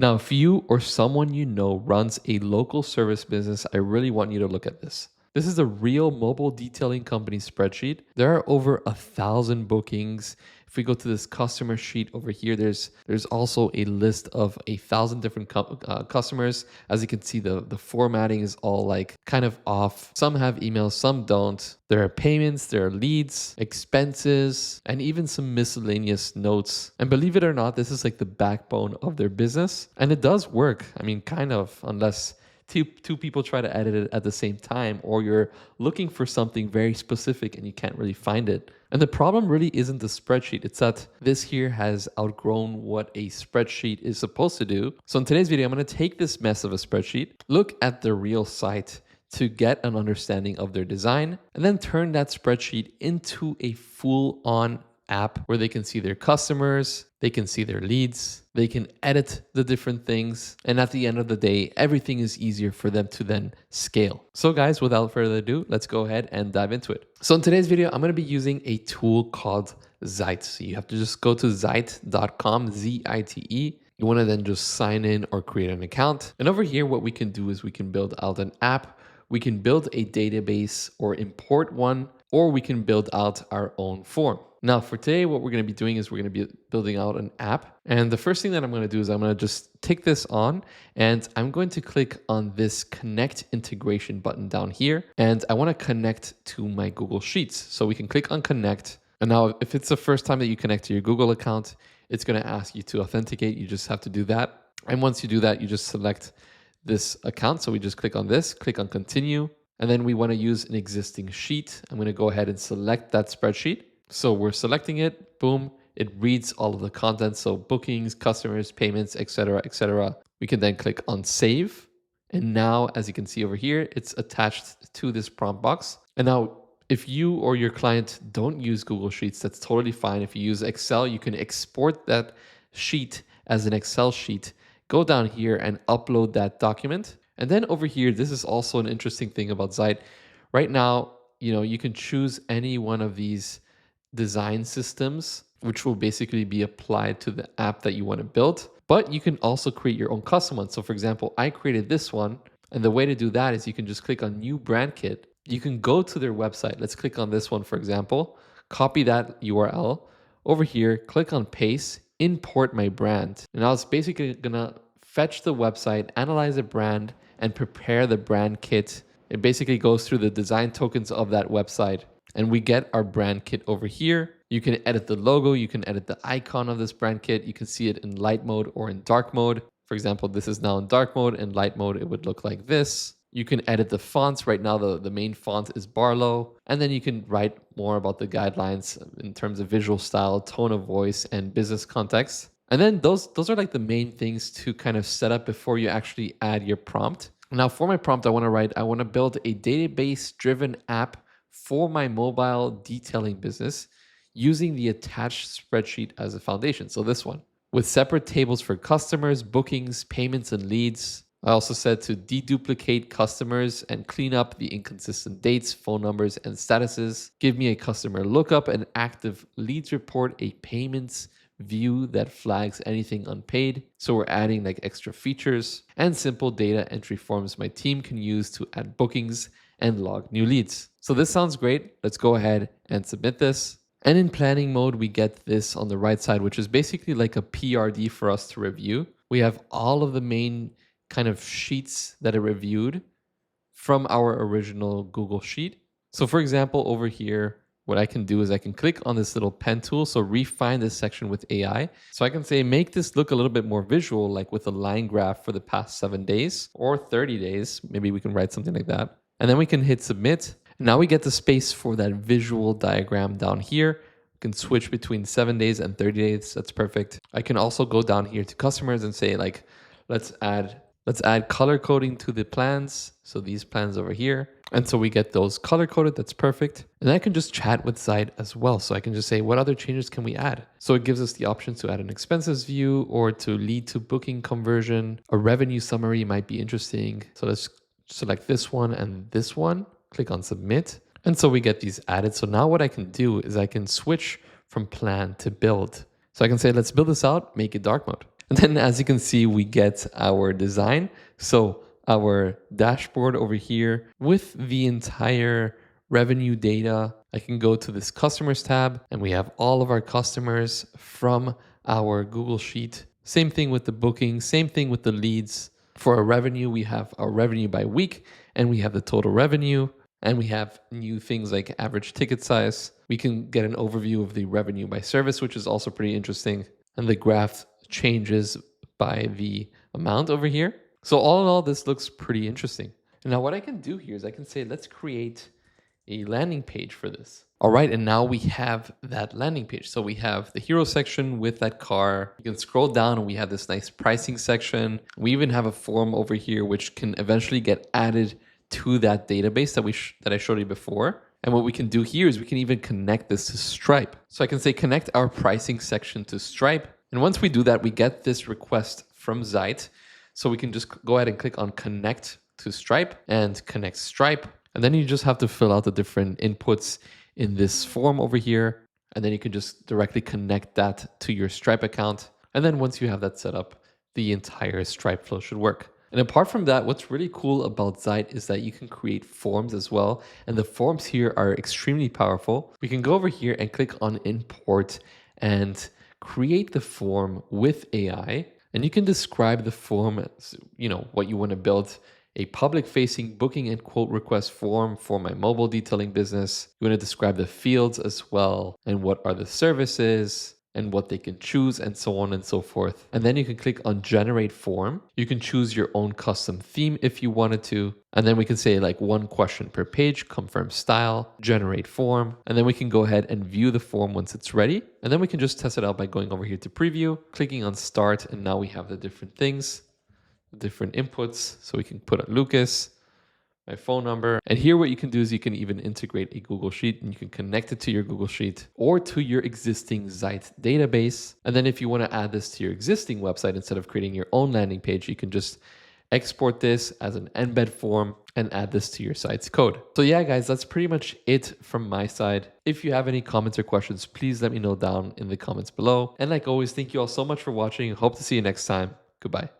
Now, if you or someone you know runs a local service business, I really want you to look at this. This is a real mobile detailing company spreadsheet. There are over 1,000 bookings. If we go to this customer sheet over here, there's also a list of 1,000 different customers. As you can see, the formatting is all like kind of off. Some have emails, some don't. There are payments, there are leads, expenses, and even some miscellaneous notes. And believe it or not, this is like the backbone of their business. And it does work. I mean, kind of, unless two people try to edit it at the same time, or you're looking for something very specific and you can't really find it. And the problem really isn't the spreadsheet. It's that this here has outgrown what a spreadsheet is supposed to do. So in today's video, I'm going to take this mess of a spreadsheet, look at the real site to get an understanding of their design, and then turn that spreadsheet into a full-on app where they can see their customers, they can see their leads, they can edit the different things, and at the end of the day, everything is easier for them to then scale. So guys, without further ado, let's go ahead and dive into it. So in today's video, I'm going to be using a tool called Zite. So you have to just go to zite.com, Z-I-T-E. You want to then just sign in or create an account. And over here, what we can do is we can build out an app, we can build a database or import one, or we can build out our own form. Now for today, what we're going to be doing is we're going to be building out an app. And the first thing that I'm going to do is I'm going to just take this on and I'm going to click on this connect integration button down here. And I want to connect to my Google Sheets. So we can click on connect. And now if it's the first time that you connect to your Google account, it's going to ask you to authenticate. You just have to do that. And once you do that, you just select this account. So we just click on this, click on continue. And then we want to use an existing sheet. I'm going to go ahead and select that spreadsheet. So we're selecting it, boom, it reads all of the content. So bookings, customers, payments, etc., etc. We can then click on save. And now, as you can see over here, it's attached to this prompt box. And now if you or your client don't use Google Sheets, that's totally fine. If you use Excel, you can export that sheet as an Excel sheet. Go down here and upload that document. And then over here, this is also an interesting thing about Zite. Right now, you can choose any one of these design systems, which will basically be applied to the app that you want to build. But you can also create your own custom one. So for example, I created this one. And the way to do that is you can just click on new brand kit. You can go to their website. Let's click on this one, for example, copy that URL over here, click on paste, import my brand. And now it's basically gonna fetch the website, analyze the brand, and prepare the brand kit. It basically goes through the design tokens of that website. And we get our brand kit over here. You can edit the logo. You can edit the icon of this brand kit. You can see it in light mode or in dark mode. For example, this is now in dark mode. In light mode, it would look like this. You can edit the fonts. Right now, the main font is Barlow. And then you can write more about the guidelines in terms of visual style, tone of voice, and business context. And then those are like the main things to kind of set up before you actually add your prompt. Now for my prompt, I want to build a database-driven app for my mobile detailing business using the attached spreadsheet as a foundation. So this one, with separate tables for customers, bookings, payments, and leads. I also said to deduplicate customers and clean up the inconsistent dates, phone numbers, and statuses. Give me a customer lookup, an active leads report, a payments view that flags anything unpaid. So we're adding like extra features and simple data entry forms my team can use to add bookings and log new leads. So this sounds great. Let's go ahead and submit this. And in planning mode, we get this on the right side, which is basically like a PRD for us to review. We have all of the main kind of sheets that are reviewed from our original Google Sheet. So for example, over here, what I can do is I can click on this little pen tool. So refine this section with AI. So I can say, make this look a little bit more visual, like with a line graph for the past 7 days or 30 days. Maybe we can write something like that. And then we can hit submit. Now we get the space for that visual diagram down here. We can switch between 7 days and 30 days. That's perfect. I can also go down here to customers and say like, let's add color coding to the plans. So these plans over here. And so we get those color coded. That's perfect. And I can just chat with Zite as well. So I can just say, what other changes can we add? So it gives us the option to add an expenses view or to lead to booking conversion. A revenue summary might be interesting. So let's select this one and this one. Click on submit. And so we get these added. So now what I can do is I can switch from plan to build. So I can say, let's build this out, make it dark mode. And then as you can see, we get our design. So our dashboard over here with the entire revenue data. I can go to this customers tab and we have all of our customers from our Google Sheet. Same thing with the booking, same thing with the leads. For our revenue, we have our revenue by week and we have the total revenue. And we have new things like average ticket size. We can get an overview of the revenue by service, which is also pretty interesting. And the graph changes by the amount over here. So all in all, this looks pretty interesting. And now what I can do here is I can say, let's create a landing page for this. All right, and now we have that landing page. So we have the hero section with that car. You can scroll down and we have this nice pricing section. We even have a form over here which can eventually get added to that database that I showed you before. And what we can do here is we can even connect this to Stripe. So I can say connect our pricing section to Stripe. And once we do that, we get this request from Zite. So we can just go ahead and click on connect to Stripe and connect Stripe. And then you just have to fill out the different inputs in this form over here. And then you can just directly connect that to your Stripe account. And then once you have that set up, the entire Stripe flow should work. And apart from that, what's really cool about Zite is that you can create forms as well. And the forms here are extremely powerful. We can go over here and click on import and create the form with AI. And you can describe the form as, what you want to build. A public-facing booking and quote request form for my mobile detailing business. You want to describe the fields as well and what are the services and what they can choose and so on and so forth. And then you can click on generate form. You can choose your own custom theme if you wanted to. And then we can say like 1 question per page, confirm style, generate form. And then we can go ahead and view the form once it's ready. And then we can just test it out by going over here to preview, clicking on start. And now we have the different things, the different inputs. So we can put a Lucas, my phone number. And here what you can do is you can even integrate a Google Sheet and you can connect it to your Google Sheet or to your existing Zite database. And then if you want to add this to your existing website, instead of creating your own landing page, you can just export this as an embed form and add this to your site's code. So yeah, guys, that's pretty much it from my side. If you have any comments or questions, please let me know down in the comments below. And like always, thank you all so much for watching. Hope to see you next time. Goodbye.